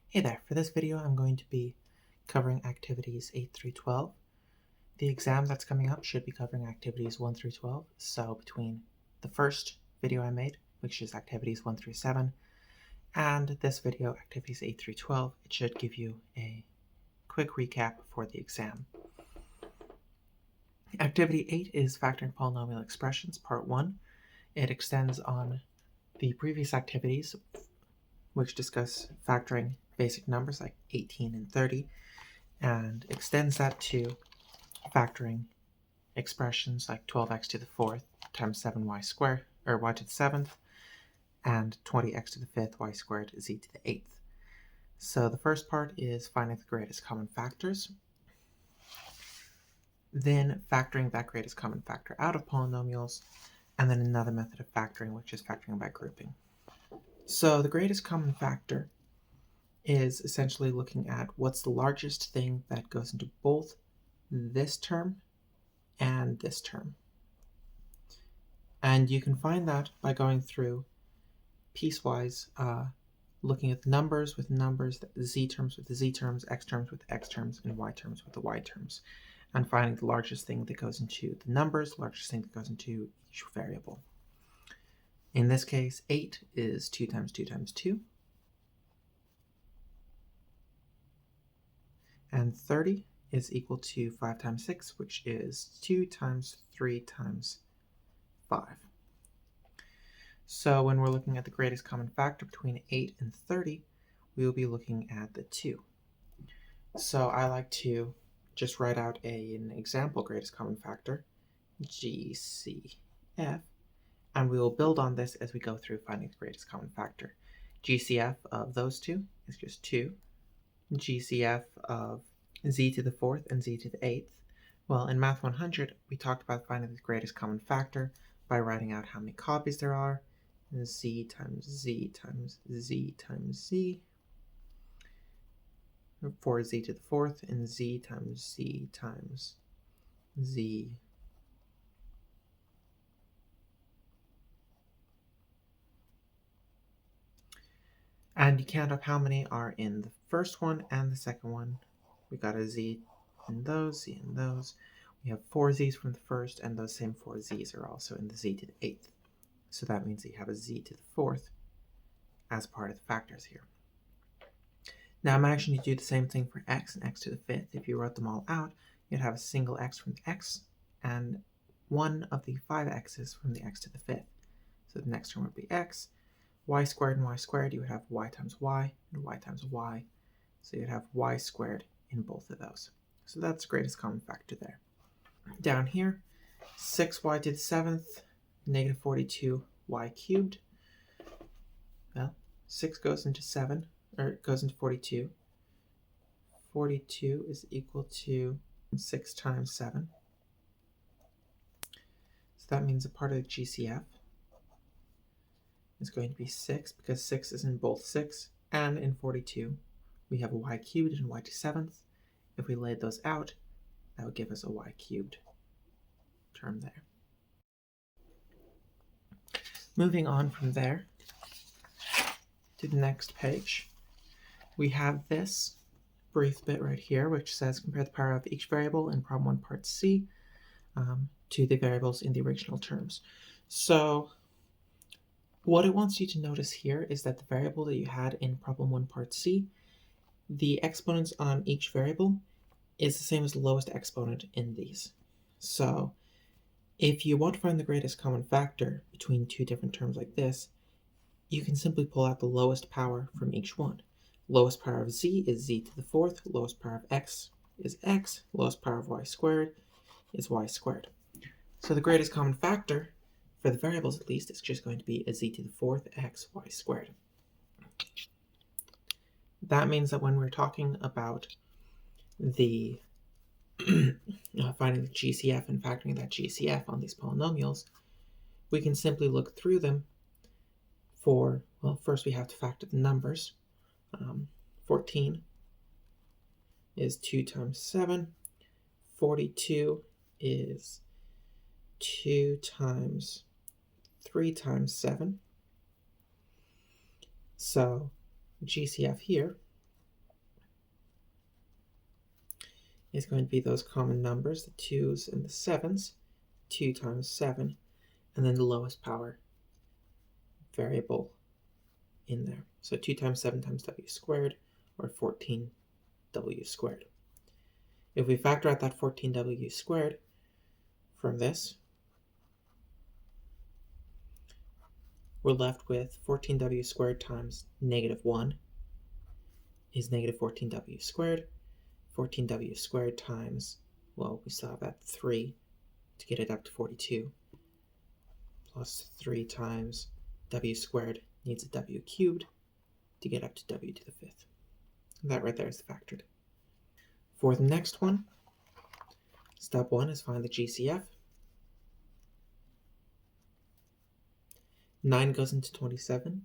Hey there, for this video I'm going to be covering activities 8 through 12. The exam that's coming up should be covering activities 1 through 12, so between the first video I made, which is activities 1 through 7, and this video, activities 8 through 12, it should give you a quick recap for the exam. Activity 8 is factoring polynomial expressions, part 1. It extends on the previous activities, which discuss factoring basic numbers like 18 and 30, and extends that to factoring expressions like 12x to the 4th times 7y squared, or y to the 7th, and 20x to the 5th, y squared, z to the 8th. So the first part is finding the greatest common factors, then factoring that greatest common factor out of polynomials, and then another method of factoring, which is factoring by grouping. So the greatest common factor is essentially looking at what's the largest thing that goes into both this term and this term. And you can find that by going through piecewise, looking at the numbers with numbers, the z terms with the z terms, x terms with the x terms, and y terms with the y terms, and finding the largest thing that goes into the numbers, largest thing that goes into each variable. In this case, 8 is 2 times 2 times 2, and 30 is equal to 5 times 6, which is 2 times 3 times 5. So when we're looking at the greatest common factor between 8 and 30, we will be looking at the 2. So I like to just write out an example greatest common factor, GCF, and we will build on this as we go through finding the greatest common factor. GCF of those two is just 2. GCF of z to the 4th and z to the 8th. Well, in Math 100, we talked about finding the greatest common factor by writing out how many copies there are, z times z times z times z, for z to the 4th, and z times z times z. And you count up how many are in the first one and the second one. We got a z in those, z in those. We have 4 z's from the first, and those same 4 z's are also in the z to the 8th. So that means that you have a z to the 4th as part of the factors here. Now imagine you do the same thing for x and x to the 5th. If you wrote them all out, you'd have a single x from the x and one of the 5 x's from the x to the 5th. So the next term would be x. Y squared and y squared, you would have y times y and y times y. So you'd have y squared in both of those. So that's the greatest common factor there. Down here, 6y to the 7th, negative 42y cubed. Well, 6 goes into 7, or it goes into 42. 42 is equal to 6 times 7. So that means a part of the GCF is going to be 6, because 6 is in both 6 and in 42. We have a y cubed and y to 7th. If we laid those out, that would give us a y cubed term there. Moving on from there to the next page, we have this brief bit right here, which says compare the power of each variable in problem 1 part C to the variables in the original terms. So what it wants you to notice here is that the variable that you had in problem 1 part C, the exponents on each variable is the same as the lowest exponent in these. So if you want to find the greatest common factor between two different terms like this, you can simply pull out the lowest power from each one. Lowest power of z is z to the 4th, lowest power of x is x, lowest power of y squared is y squared. So the greatest common factor, for the variables at least, is just going to be a z to the 4th x y squared. That means that when we're talking about the finding the GCF and factoring that GCF on these polynomials, we can simply look through them for, well, first we have to factor the numbers. 14 is 2 times 7. 42 is 2 times 3 times 7. So GCF here is going to be those common numbers, the 2's and the 7's, 2 times 7, and then the lowest power variable in there. So 2 times 7 times w squared, or 14w squared. If we factor out that 14w squared from this, we're left with 14w squared times negative 1 is negative 14w squared. 14w squared times, well, we still have that 3 to get it up to 42, plus 3 times w squared needs a w cubed to get up to w to the 5th. That right there is factored. For the next one, step 1 is find the GCF. 9 goes into 27.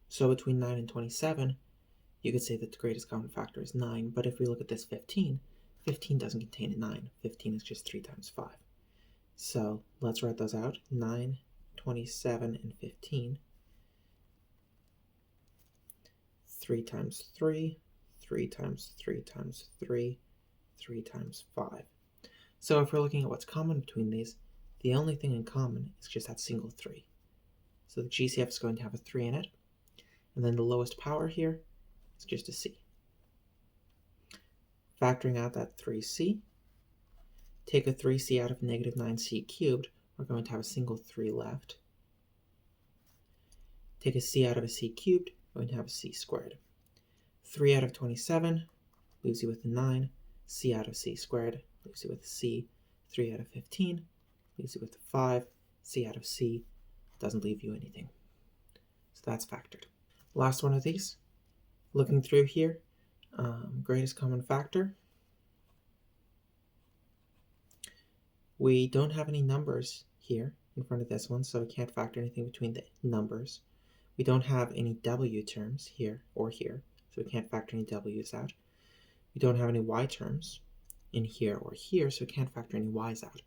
So between 9 and 27, you could say that the greatest common factor is 9. But if we look at this 15, 15 doesn't contain a 9. 15 is just 3 times 5. So let's write those out. 9, 27, and 15. 3 times 3, 3 times 3 times 3, 3 times 5. So if we're looking at what's common between these, the only thing in common is just that single 3. So the GCF is going to have a 3 in it. And then the lowest power here is just a c. Factoring out that 3c, take a 3c out of negative 9c cubed, we're going to have a single 3 left. Take a c out of a c cubed, we're going to have a c squared. 3 out of 27 leaves you with a 9. C out of c squared leaves you with a c. 3 out of 15 leaves you with a 5. C out of c doesn't leave you anything. So that's factored. Last one of these, looking through here, greatest common factor. We don't have any numbers here in front of this one, so we can't factor anything between the numbers. We don't have any w terms here or here, so we can't factor any w's out. We don't have any y terms in here or here, so we can't factor any y's out.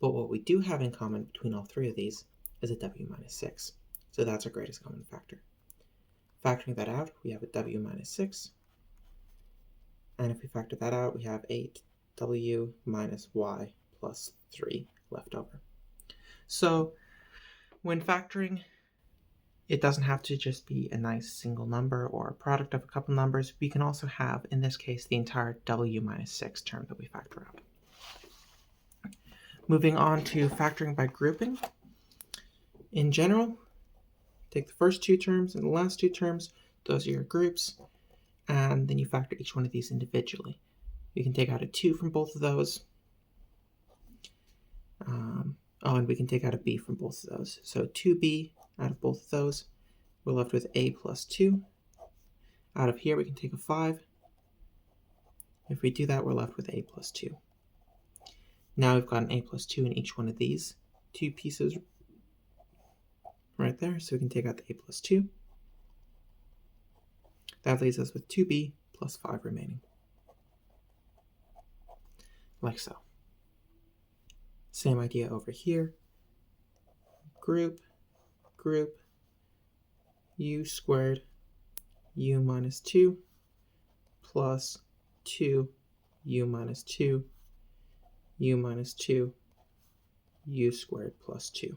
But what we do have in common between all three of these is a w minus 6. So that's our greatest common factor. Factoring that out, we have a w minus 6. And if we factor that out, we have 8w minus y plus 3 left over. So when factoring, it doesn't have to just be a nice single number or a product of a couple numbers. We can also have, in this case, the entire w minus 6 term that we factor out. Moving on to factoring by grouping. In general, take the first two terms and the last two terms, those are your groups, and then you factor each one of these individually. We can take out a 2 from both of those. And we can take out a b from both of those. So 2b out of both of those, we're left with a plus 2. Out of here, we can take a 5. If we do that, we're left with a plus 2. Now we've got an a plus 2 in each one of these two pieces right there, so we can take out the a plus 2. That leaves us with 2b plus 5 remaining. Like so. Same idea over here. Group, u squared, u minus 2, plus 2, u minus 2, u minus 2, u squared plus 2.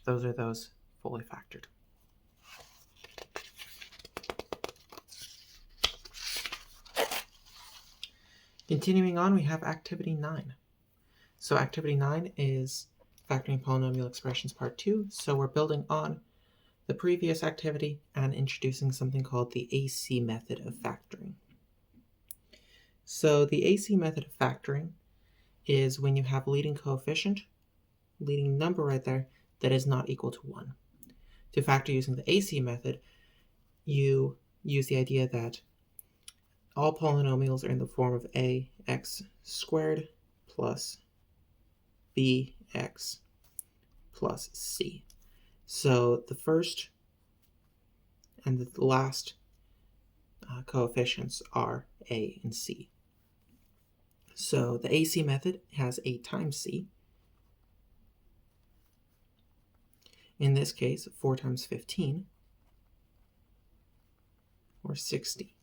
Those are those fully factored. Continuing on, we have activity 9. So activity 9 is factoring polynomial expressions part 2. So we're building on the previous activity and introducing something called the AC method of factoring. So the AC method of factoring is when you have a leading coefficient, leading number right there, that is not equal to 1. To factor using the AC method, you use the idea that all polynomials are in the form of ax squared plus bx plus c. So the first and the last coefficients are a and c. So the AC method has a times c. In this case, 4 times 15. or 60.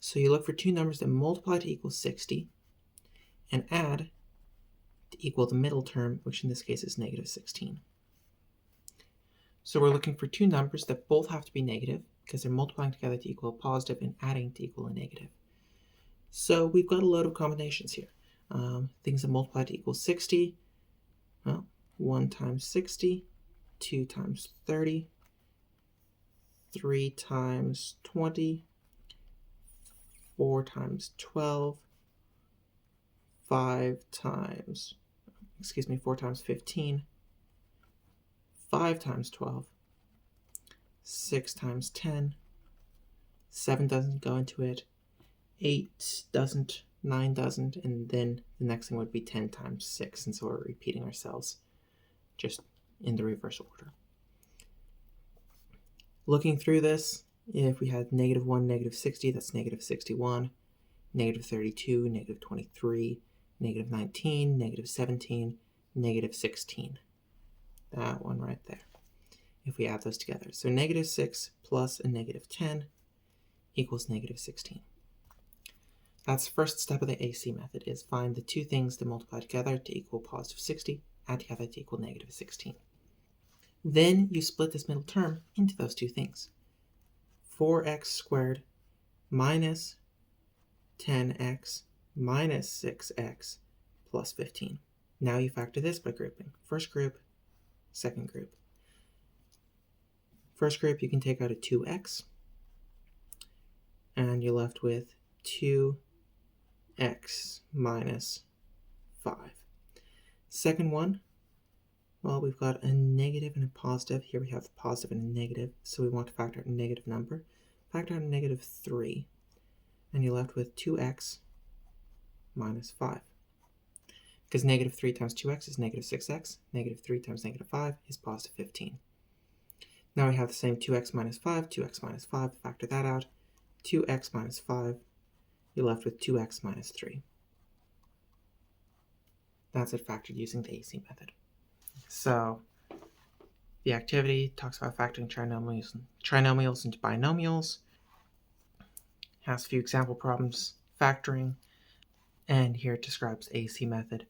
So you look for two numbers that multiply to equal 60 and add to equal the middle term, which in this case is negative 16. So we're looking for two numbers that both have to be negative because they're multiplying together to equal a positive and adding to equal a negative. So we've got a load of combinations here. Things that multiply to equal 60, well, 1 times 60, 2 times 30, 3 times 20, 4 times 12, 4 times 15, 5 times 12, 6 times 10, 7 doesn't go into it, 8 doesn't, 9 doesn't, and then the next thing would be 10 times 6, and so we're repeating ourselves just in the reverse order. Looking through this, if we had negative 1, negative 60, that's negative 61, negative 32, negative 23, negative 19, negative 17, negative 16. That one right there, if we add those together. So negative 6 plus a negative 10 equals negative 16. That's the first step of the AC method, is find the two things that multiply together to equal positive 60, add together to equal negative 16. Then you split this middle term into those two things. 4x squared minus 10x minus 6x plus 15. Now you factor this by grouping. First group, second group. First group, you can take out a 2x, and you're left with 2x minus 5. Second one, well, we've got a negative and a positive. Here we have a positive and a negative, so we want to factor out a negative number. Factor out a negative 3, and you're left with 2x minus 5. Because negative 3 times 2x is negative 6x, negative 3 times negative 5 is positive 15. Now we have the same 2x minus 5, 2x minus 5, factor that out. 2x minus 5, you're left with 2x minus 3. That's it factored using the AC method. So the activity talks about factoring trinomials into binomials, has a few example problems factoring, and here it describes AC method.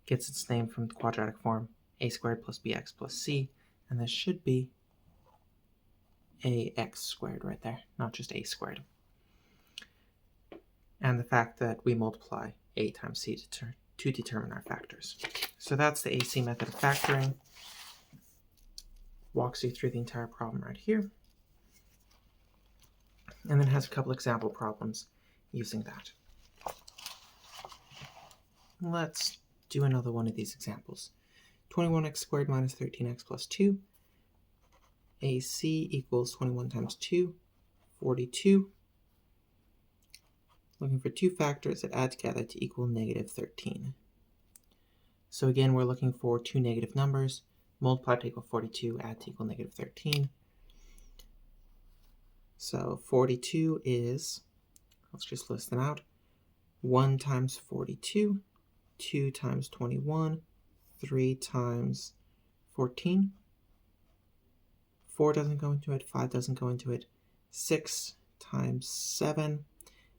Gets its name from the quadratic form a squared plus bx plus c, and this should be ax squared right there, not just a squared. And the fact that we multiply a times c to determine our factors. So that's the AC method of factoring. Walks you through the entire problem right here. And then has a couple example problems using that. Let's do another one of these examples. 21x squared minus 13x plus 2. AC equals 21 times 2, 42. Looking for two factors that add together to equal negative 13. So again, we're looking for two negative numbers. Multiply to equal 42, add to equal negative 13. So 42 is, let's just list them out. 1 times 42, 2 times 21, 3 times 14. 4 doesn't go into it, 5 doesn't go into it, 6 times 7,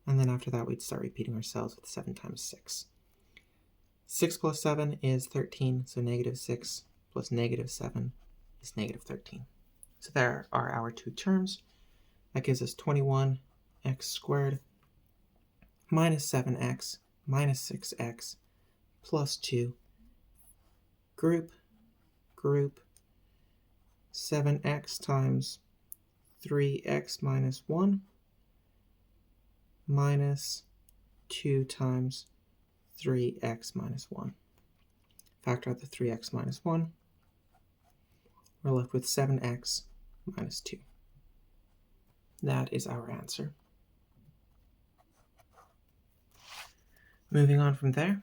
and then after that we'd start repeating ourselves with 7 times 6. 6 plus 7 is 13, so negative 6 plus negative 7 is negative 13. So there are our two terms. That gives us 21x squared minus 7x minus 6x plus 2. Group 7x times 3x minus 1 minus 2 times 3x minus 1. Factor out the 3x minus 1. We're left with 7x minus 2. That is our answer. Moving on from there,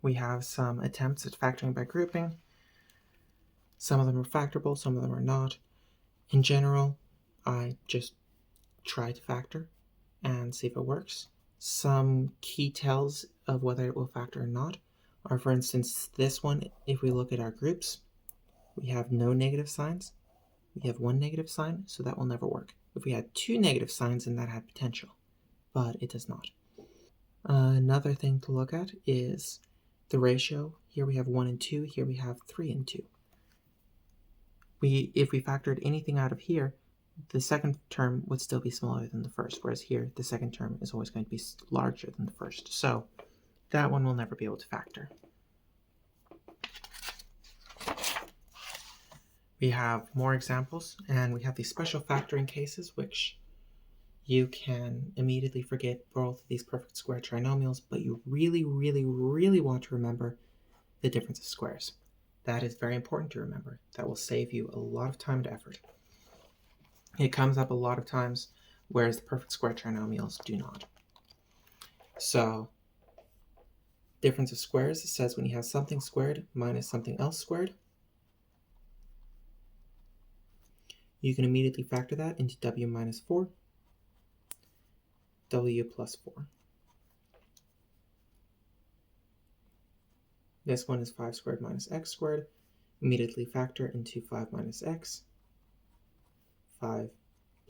we have some attempts at factoring by grouping. Some of them are factorable, some of them are not. In general, I just try to factor and see if it works. Some key tells of whether it will factor or not are, for instance, this one. If we look at our groups, we have no negative signs. we have one negative sign, so that will never work. If we had two negative signs, then that had potential, but it does not. Another thing to look at is the ratio. Here we have 1 and 2, here we have 3 and 2. If we factored anything out of here, the second term would still be smaller than the first, whereas here the second term is always going to be larger than the first. So that one we'll never be able to factor. We have more examples, and we have these special factoring cases, which you can immediately forget both of these perfect square trinomials, but you really, really, really want to remember the difference of squares. That is very important to remember. That will save you a lot of time and effort. It comes up a lot of times, whereas the perfect square trinomials do not. So, difference of squares says when you have something squared minus something else squared, you can immediately factor that into w minus 4, w plus 4. This one is 5 squared minus x squared. Immediately factor into 5 minus x, 5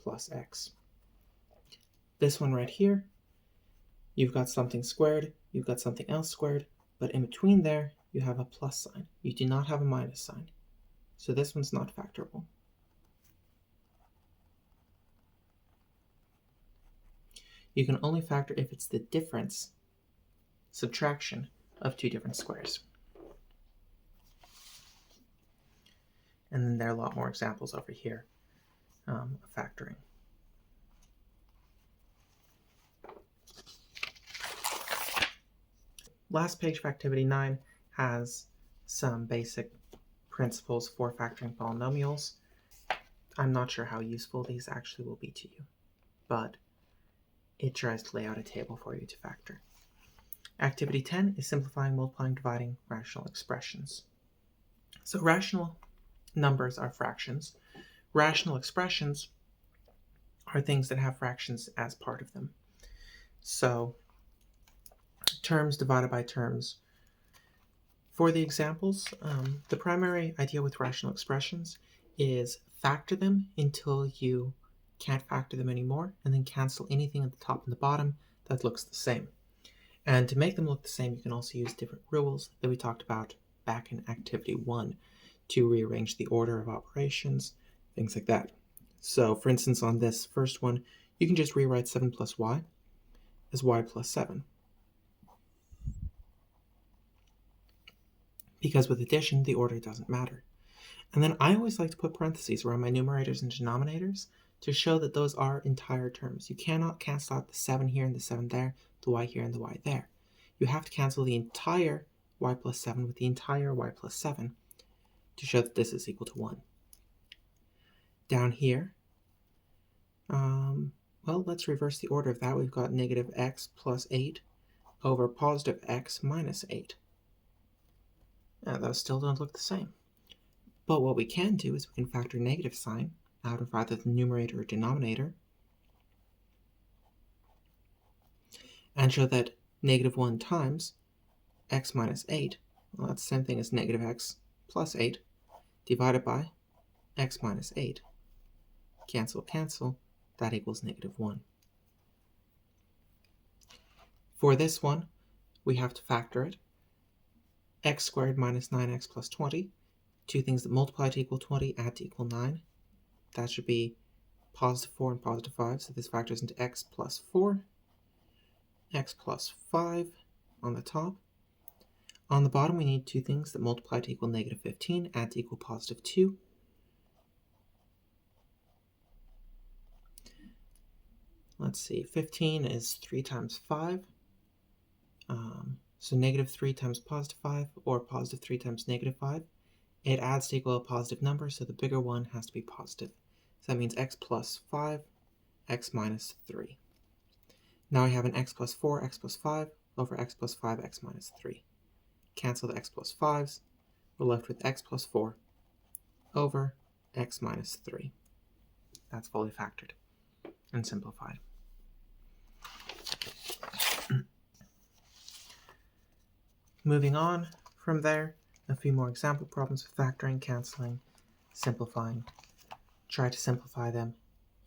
plus x. This one right here, you've got something squared, you've got something else squared, but in between there, you have a plus sign. You do not have a minus sign. So this one's not factorable. You can only factor if it's the difference, subtraction, of two different squares. And then there are a lot more examples over here of factoring. Last page of activity 9 has some basic principles for factoring polynomials. I'm not sure how useful these actually will be to you, but it tries to lay out a table for you to factor. Activity 10 is simplifying, multiplying, dividing rational expressions. So rational numbers are fractions. Rational expressions are things that have fractions as part of them. So terms divided by terms. For the examples, the primary idea with rational expressions is factor them until you can't factor them anymore, and then cancel anything at the top and the bottom that looks the same. And to make them look the same, you can also use different rules that we talked about back in activity 1 to rearrange the order of operations, things like that. So for instance, on this first one, you can just rewrite 7 plus y as y plus 7. Because with addition, the order doesn't matter. And then I always like to put parentheses around my numerators and denominators to show that those are entire terms. You cannot cancel out the 7 here and the 7 there, the y here and the y there. You have to cancel the entire y plus 7 with the entire y plus 7 to show that this is equal to 1. Down here, well, let's reverse the order of that. We've got negative x plus 8 over positive x minus 8. Now, those still don't look the same. But what we can do is we can factor negative sign out of either the numerator or denominator and show that negative 1 times x minus 8, well, that's the same thing as negative x plus 8 divided by x minus 8. Cancel, cancel, that equals negative 1. For this one, we have to factor it. X squared minus 9x plus 20. Two things that multiply to equal 20 add to equal 9. That should be positive 4 and positive 5, so this factors into x plus 4, x plus 5 on the top. On the bottom, we need two things that multiply to equal negative 15, add to equal positive 2. Let's see, 15 is 3 times 5. So negative 3 times positive 5, or positive 3 times negative 5. It adds to equal a positive number, so the bigger one has to be positive. So that means x plus 5, x minus 3. Now we have an x plus 4, x plus 5 over x plus 5, x minus 3. Cancel the x plus 5s. We're left with x plus 4 over x minus 3. That's fully factored and simplified. Moving on from there, a few more example problems with factoring, canceling, simplifying. Try to simplify them.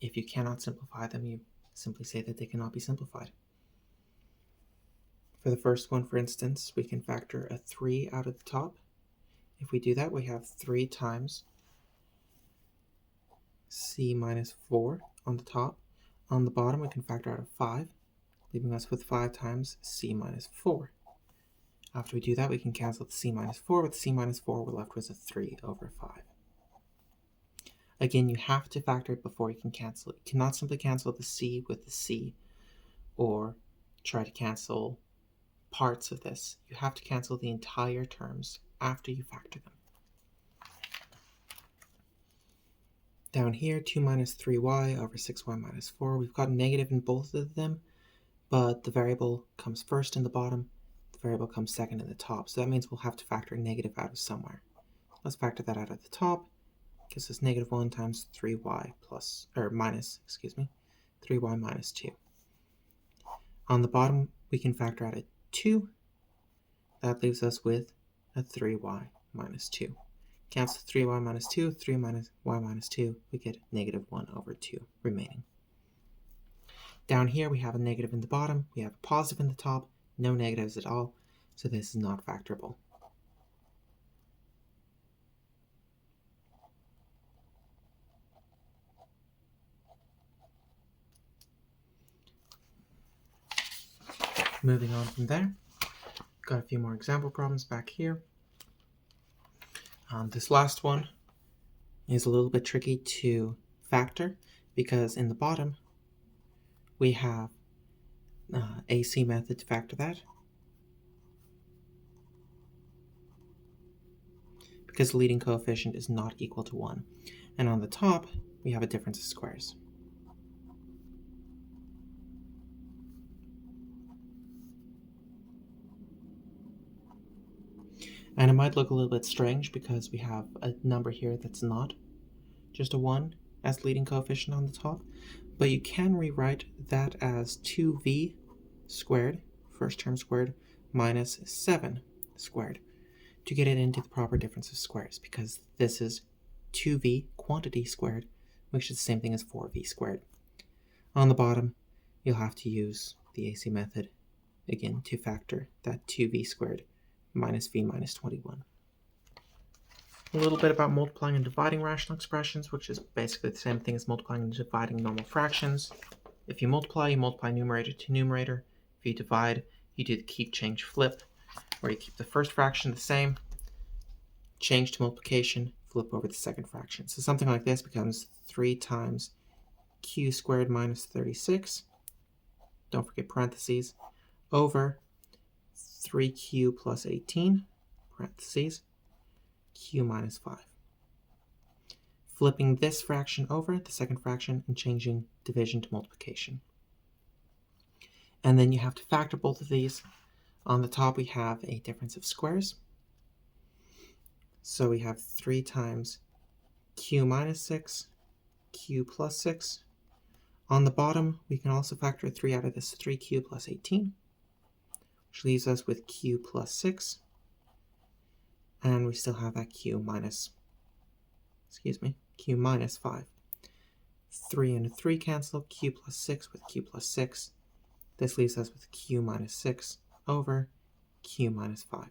If you cannot simplify them, you simply say that they cannot be simplified. For the first one, for instance, we can factor a 3 out of the top. If we do that, we have 3 times c minus 4 on the top. On the bottom, we can factor out a 5, leaving us with 5 times c minus 4. After we do that, we can cancel the c minus 4. With c minus 4, we're left with a 3 over 5. Again, you have to factor it before you can cancel it. You cannot simply cancel the c with the c or try to cancel parts of this. You have to cancel the entire terms after you factor them. Down here, 2 minus 3y over 6y minus 4. We've got a negative in both of them, but the variable comes first in the bottom, the variable comes second in the top. So that means we'll have to factor a negative out of somewhere. Let's factor that out at the top. Gives us negative 1 times 3y minus 3y minus 2. On the bottom, we can factor out a 2. That leaves us with a 3y minus 2. Cancel 3y minus 2, 3 minus y minus 2, we get negative 1 over 2 remaining. Down here, we have a negative in the bottom, we have a positive in the top, no negatives at all, so this is not factorable. Moving on from there, got a few more example problems back here. This last one is a little bit tricky to factor because in the bottom we have AC method to factor that. Because the leading coefficient is not equal to 1. And on the top, we have a difference of squares. And it might look a little bit strange because we have a number here that's not just a 1 as the leading coefficient on the top, but you can rewrite that as 2v squared, first term squared, minus 7 squared to get it into the proper difference of squares, because this is 2v quantity squared, which is the same thing as 4v squared. On the bottom, you'll have to use the AC method again to factor that 2v squared minus v minus 21. A little bit about multiplying and dividing rational expressions, which is basically the same thing as multiplying and dividing normal fractions. If you multiply numerator to numerator. If you divide, you do the keep, change, flip, where you keep the first fraction the same, change to multiplication, flip over the second fraction. So something like this becomes 3 times q squared minus 36, don't forget parentheses, over 3q plus 18, parentheses, q minus 5. Flipping this fraction over, the second fraction, and changing division to multiplication. And then you have to factor both of these. On the top, we have a difference of squares. So we have 3 times q minus 6, q plus 6. On the bottom, we can also factor 3 out of this 3q plus 18, which leaves us with q plus 6. And we still have that q minus 5. 3 and 3 cancel, q plus 6 with q plus 6. This leaves us with q minus 6 over q minus 5.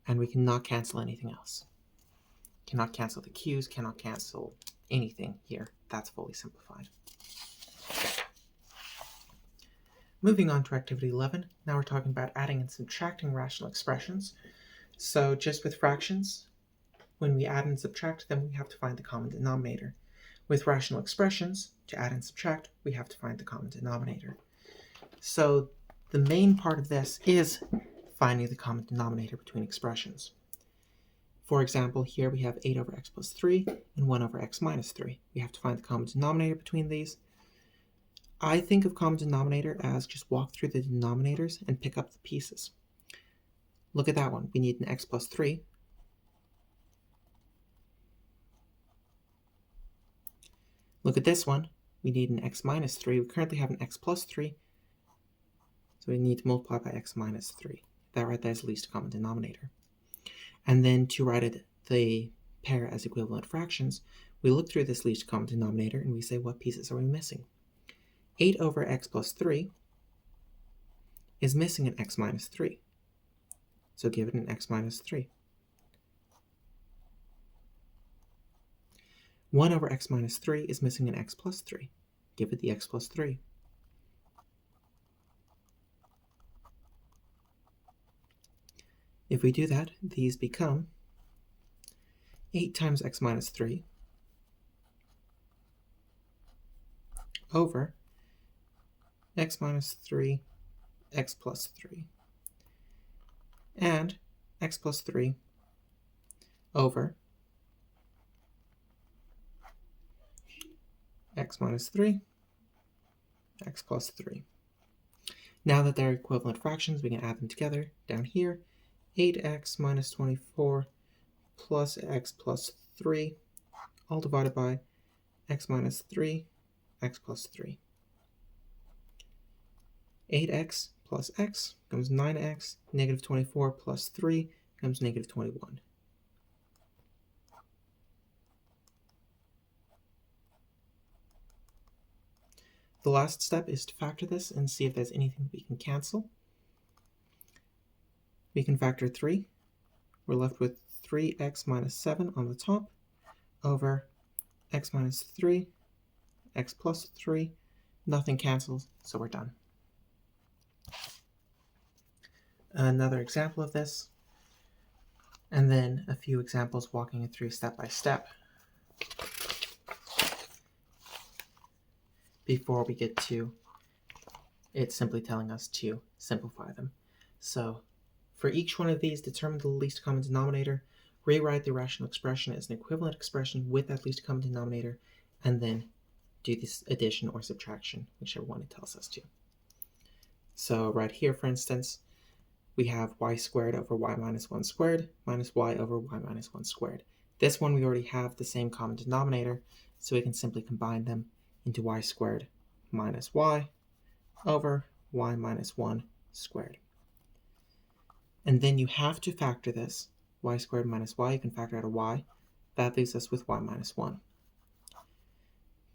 And we cannot cancel anything else. Cannot cancel the q's, cannot cancel anything here. That's fully simplified. Moving on to activity 11, now we're talking about adding and subtracting rational expressions. So just with fractions, when we add and subtract, then we have to find the common denominator. With rational expressions, to add and subtract, we have to find the common denominator. So the main part of this is finding the common denominator between expressions. For example, here we have 8 over x plus 3 and 1 over x minus 3. We have to find the common denominator between these. I think of common denominator as just walk through the denominators and pick up the pieces. Look at that one. We need an x plus 3. Look at this one. We need an x minus 3. We currently have an x plus 3. So we need to multiply by x minus 3. That right there is the least common denominator. And then to write it, the pair as equivalent fractions, we look through this least common denominator and we say, what pieces are we missing? 8 over x plus 3 is missing an x minus 3. So give it an x minus 3. 1 over x minus 3 is missing an x plus 3. Give it the x plus 3. If we do that, these become 8 times x minus 3 over x minus 3, x plus 3, and x plus 3 over x minus 3, x plus 3. Now that they're equivalent fractions, we can add them together. Down here, 8x minus 24 plus x plus 3, all divided by x minus 3, x plus 3. 8x plus x becomes 9x, negative 24 plus 3 becomes negative 21. The last step is to factor this and see if there's anything we can cancel. We can factor 3. We're left with 3x minus 7 on the top over x minus 3, x plus 3. Nothing cancels, so we're done. Another example of this, and then a few examples walking it through step by step before we get to it simply telling us to simplify them. So for each one of these, determine the least common denominator, rewrite the irrational expression as an equivalent expression with that least common denominator, and then do this addition or subtraction, whichever one it tells us to. So right here, for instance, we have y squared over y minus 1 squared minus y over y minus 1 squared. This one we already have the same common denominator, so we can simply combine them into y squared minus y over y minus 1 squared. And then you have to factor this. Y squared minus y, you can factor out a y. That leaves us with y minus 1.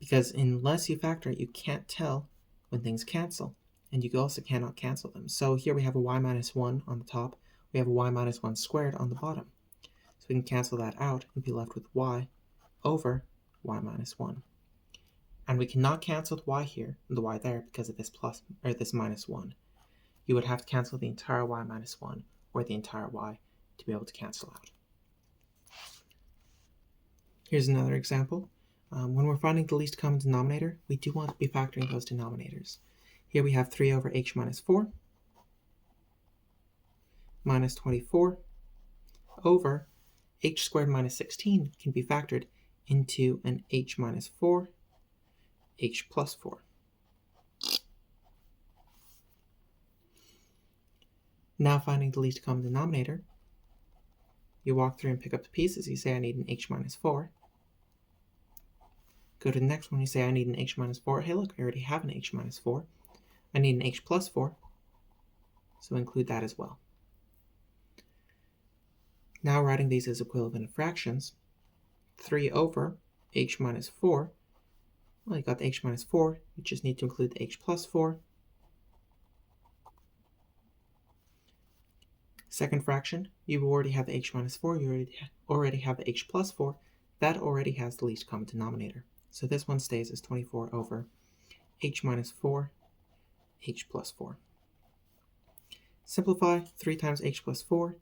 Because unless you factor it, you can't tell when things cancel. And you also cannot cancel them. So here we have a y minus 1 on the top. We have a y minus 1 squared on the bottom. So we can cancel that out and be left with y over y minus 1. And we cannot cancel the y here and the y there because of this plus or this minus 1. You would have to cancel the entire y minus 1 or the entire y to be able to cancel out. Here's another example. When we're finding the least common denominator, we do want to be factoring those denominators. Here we have 3 over h minus 4 minus 24 over h squared minus 16 can be factored into an h minus 4, h plus 4. Now finding the least common denominator, you walk through and pick up the pieces. You say I need an h minus 4. Go to the next one, you say I need an h minus 4. Hey look, I already have an h minus 4. I need an h plus 4, so include that as well. Now writing these as equivalent fractions, 3 over h minus 4. Well, you got the h minus 4, you just need to include the h plus 4. Second fraction, you already have the h minus 4, you already have the h plus 4. That already has the least common denominator. So this one stays as 24 over h minus 4, h plus 4. Simplify, 3 times h plus 4,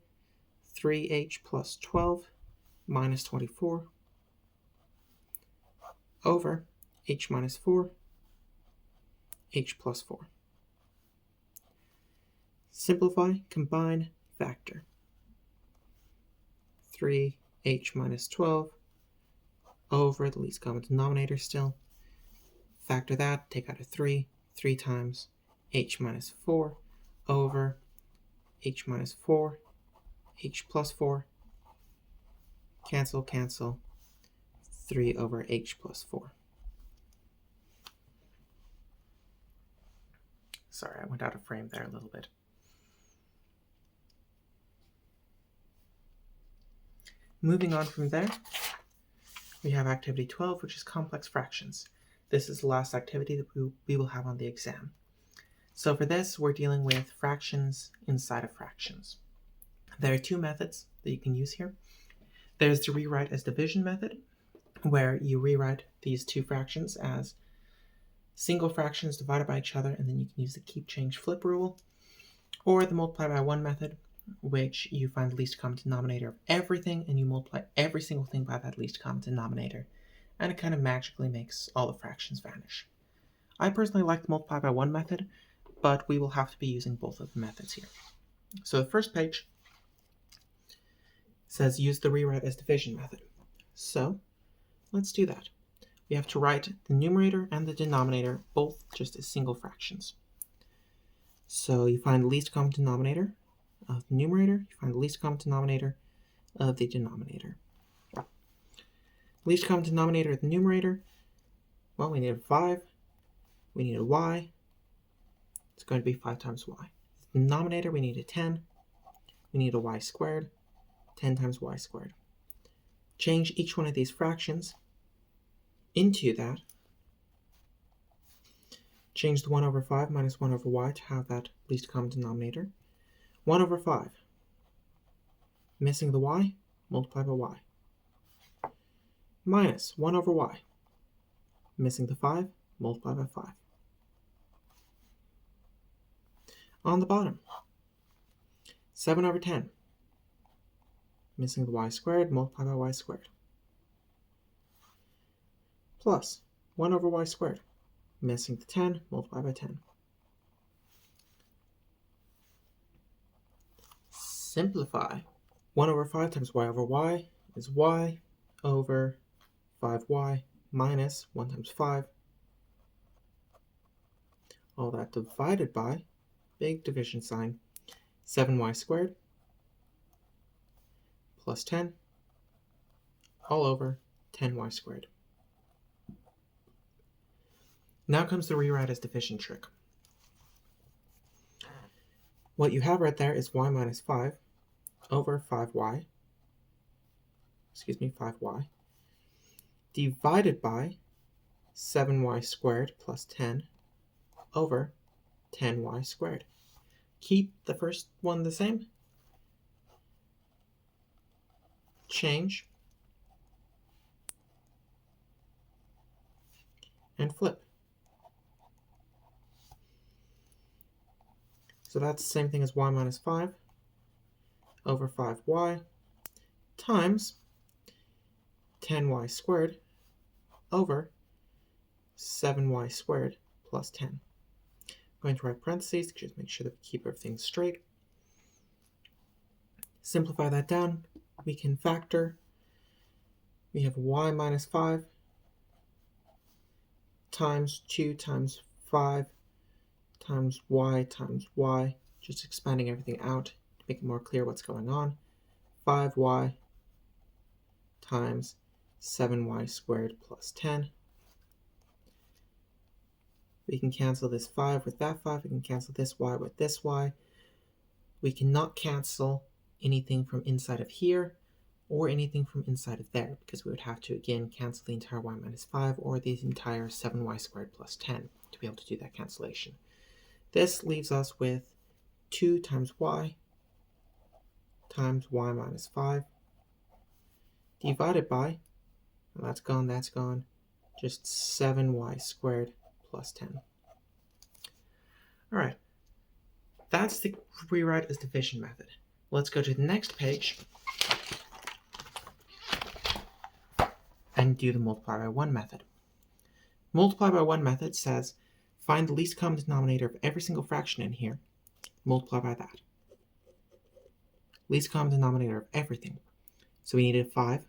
3h plus 12 minus 24 over h minus 4, h plus 4. Simplify, combine, factor. 3h minus 12 over the least common denominator still. Factor that, take out a 3, 3 times h minus 4 over h minus 4, h plus 4. Cancel, cancel. 3 over h plus 4. Sorry, I went out of frame there a little bit. Moving on from there, we have activity 12, which is complex fractions. This is the last activity that we will have on the exam. So for this, we're dealing with fractions inside of fractions. There are two methods that you can use here. There's the rewrite as division method, where you rewrite these two fractions as single fractions divided by each other, and then you can use the keep, change, flip rule, or the multiply by 1 method, which you find the least common denominator of everything, and you multiply every single thing by that least common denominator, and it kind of magically makes all the fractions vanish. I personally like the multiply by 1 method, but we will have to be using both of the methods here. So the first page says use the rewrite as division method. So let's do that. We have to write the numerator and the denominator both just as single fractions. So you find the least common denominator of the numerator, you find the least common denominator of the denominator. Least common denominator of the numerator, well, we need a 5, we need a y, it's going to be 5 times y. The denominator, we need a 10, we need a y squared, 10 times y squared. Change each one of these fractions into that. Change the 1 over 5 minus 1 over y to have that least common denominator. 1 over 5. Missing the y, multiply by y. Minus 1 over y. Missing the 5, multiply by 5. On the bottom, 7 over 10. Missing the y squared, multiply by y squared. Plus 1 over y squared. Missing the 10, multiply by 10. Simplify. 1 over 5 times y over y is y over 5y minus 1 times 5. All that divided by, big division sign, 7y squared plus 10 all over 10y squared. Now comes the rewrite as division trick. What you have right there is y minus 5 over 5y, 5y, divided by 7y squared plus 10 over 10y squared. Keep the first one the same. Change and flip. So that's the same thing as y minus 5 over 5y times 10y squared over 7y squared plus 10. I'm going to write parentheses to just make sure that we keep everything straight. Simplify that down. We can factor. We have y minus 5 times 2 times 5 times y, just expanding everything out to make it more clear what's going on. 5y times 7y squared plus 10. We can cancel this 5 with that 5. We can cancel this y with this y. We cannot cancel anything from inside of here or anything from inside of there, because we would have to, again, cancel the entire y minus 5 or the entire 7y squared plus 10 to be able to do that cancellation. This leaves us with 2 times y minus 5 divided by, well, that's gone, just 7y squared plus 10. All right, that's the rewrite as division method. Let's go to the next page and do the multiply by 1 method. Multiply by 1 method says find the least common denominator of every single fraction in here, multiply by that. Least common denominator of everything. So we need a 5.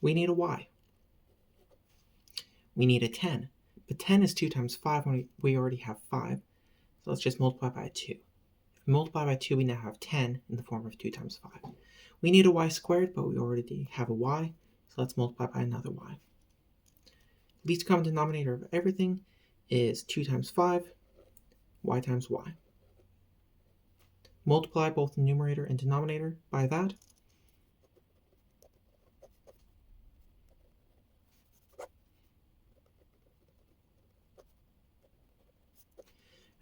We need a y. We need a 10. But 10 is 2 times 5 when we already have 5. So let's just multiply by 2. If we multiply by 2, we now have 10 in the form of 2 times 5. We need a y squared, but we already have a y. So let's multiply by another y. Least common denominator of everything is 2 times 5, y times y. Multiply both the numerator and denominator by that.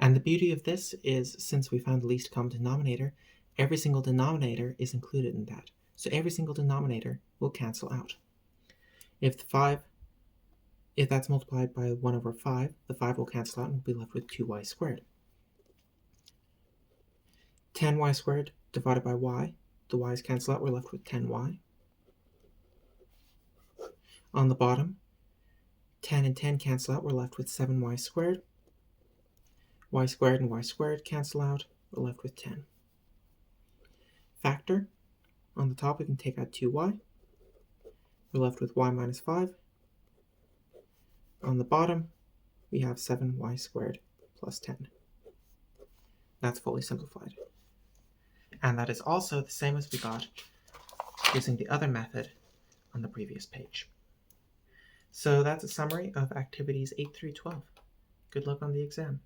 And the beauty of this is, since we found the least common denominator, every single denominator is included in that. So every single denominator will cancel out. If that's multiplied by 1 over 5, the 5 will cancel out and we'll be left with 2y squared. 10y squared divided by y, the y's cancel out, we're left with 10y. On the bottom, 10 and 10 cancel out, we're left with 7y squared. Y squared and y squared cancel out, we're left with 10. Factor, on the top we can take out 2y. We're left with y minus 5. On the bottom, we have 7y squared plus 10. That's fully simplified. And that is also the same as we got using the other method on the previous page. So that's a summary of activities 8 through 12. Good luck on the exam.